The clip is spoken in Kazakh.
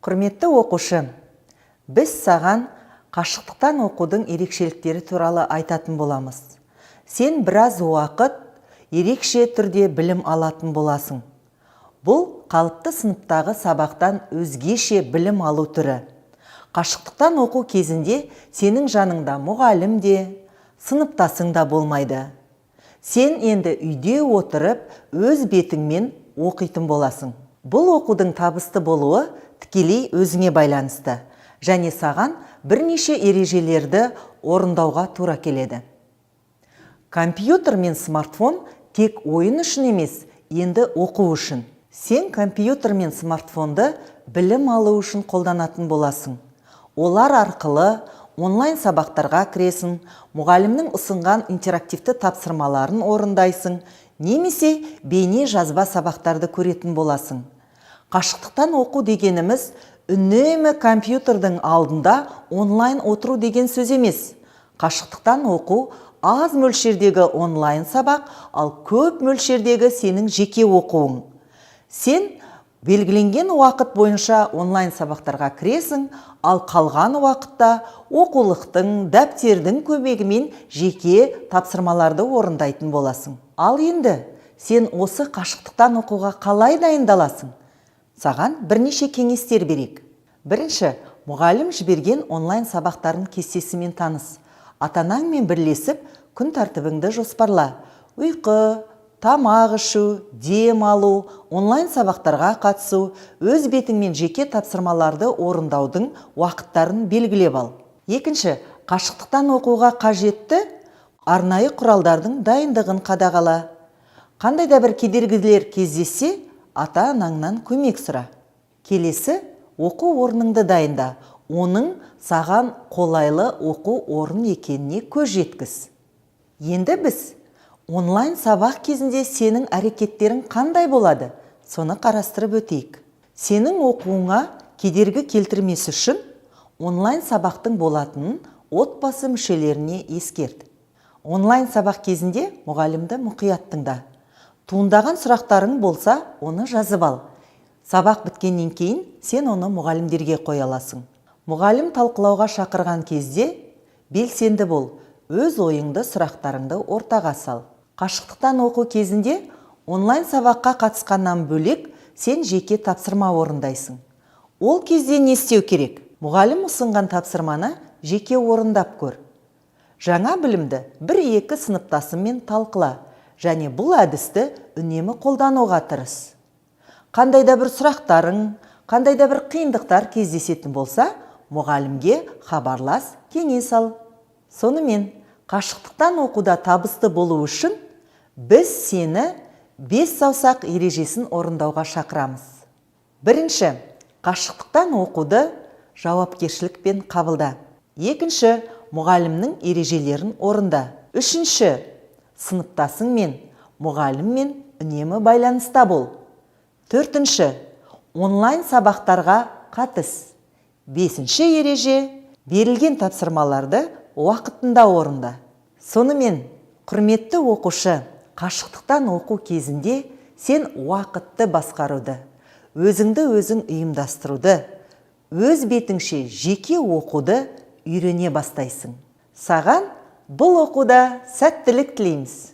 Құрметті оқушы, біз саған қашықтықтан оқудың ерекшеліктері туралы айтатын боламыз. Сен біраз уақыт ерекше түрде білім алатын боласың. Бұл қалыпты сыныптағы сабақтан өзгеше білім алу түрі. Қашықтықтан оқу кезінде сенің жаныңда мұғалім де, сыныптасың да болмайды. Сен енді үйде отырып, өз бетіңмен оқитын боласың. Бұл оқудың табысты болуы тікелей өзіңе байланысты, және саған бірнеше ережелерді орындауға тура келеді. Компьютер мен смартфон тек ойын үшін емес, енді оқу үшін. Сен компьютер мен смартфонды білім алу үшін қолданатын боласың. Олар арқылы онлайн сабақтарға кіресің, мұғалімнің ұсынған интерактивті тапсырмаларын орындайсың, немесе бейне жазба сабақтарды көретін боласың. Қашықтықтан оқу дегеніміз үнемі компьютердің алдында онлайн отыру деген сөз емес. Қашықтықтан оқу аз мөлшердегі онлайн сабақ, ал көп мөлшердегі сенің жеке оқуың. Сен белгіленген уақыт бойынша онлайн сабақтарға кіресің, ал қалған уақытта оқулықтың, дәптердің көмегімен жеке тапсырмаларды орындайтын боласың. Ал енді сен осы қашықтықтан оқуға қалай дайындаласың? Саған бірнеше кеңестер берейік. Бірінші, мұғалім жіберген онлайн сабақтарын кестесімен таныс. Ата-анаңмен бірлесіп, күн тәртібіңді жоспарла. Ұйқы, тамақ ішу, дем алу, онлайн сабақтарға қатысу, өз бетіңмен жеке тапсырмаларды орындаудың уақыттарын белгілеп ал. Екінші, қашықтықтан оқуға қажетті арнайы құралдардың дайындығын қадағала. Қандай да бір кедергілер кездессе, ата-анаңнан көмек сұра. Келесі, оқу орныңды дайында. Оның саған қолайлы оқу орын екеніне көз жеткіз. Енді біз онлайн сабақ кезінде сенің әрекеттерің қандай болады? Соны қарастырып өтейік. Сенің оқуыңа кедергі келтірмес үшін онлайн сабақтың болатынын отбасы мүшелеріне ескерт. Онлайн сабақ кезінде мұғалімді мұқият тыңда. Туындаған сұрақтарың болса, оны жазып ал. Сабақ біткеннен кейін сен оны мұғалімдерге қоя аласың. Мұғалім талқылауға шақырған кезде белсенді бол, өз ойыңды, сұрақтарыңды ортаға сал. Қашықтықтан оқу кезінде онлайн сабаққа қатысқаннан бөлек сен жеке тапсырма орындайсың. Ол кезде не істеу керек? Мұғалім ұсынған тапсырманы жеке орындап көр. Жаңа білімді 1-2 сыныптасыңмен талқыла, және бұл әдісті үнемі қолдануға тырыс. Қандай да бір сұрақтарың, қандай да бір қиындықтар кездесетін болса, мұғалімге хабарлас, кеңес ал. Сонымен, қашықтықтан оқуда табысты болу үшін біз сені 5 саусақ ережесін орындауға шақырамыз. Бірінші, қашықтықтан оқуды жауапкершілікпен қабылда. Екінші, мұғалімнің ережелерін орында. Үшінші, сыныптасыңмен, мұғаліммен үнемі байланыста бол. Төртінші, онлайн сабақтарға қатыс. Бесінші ереже, берілген тапсырмаларды уақытында орында. Сонымен, құрметті оқушы, қашықтықтан оқу кезінде сен уақытты басқаруды, өзіңді өзің ұйымдастыруды, өз бетіңше жеке оқуды үйрене бастайсың. Саған бұл оқуда сәттілік тілейміз.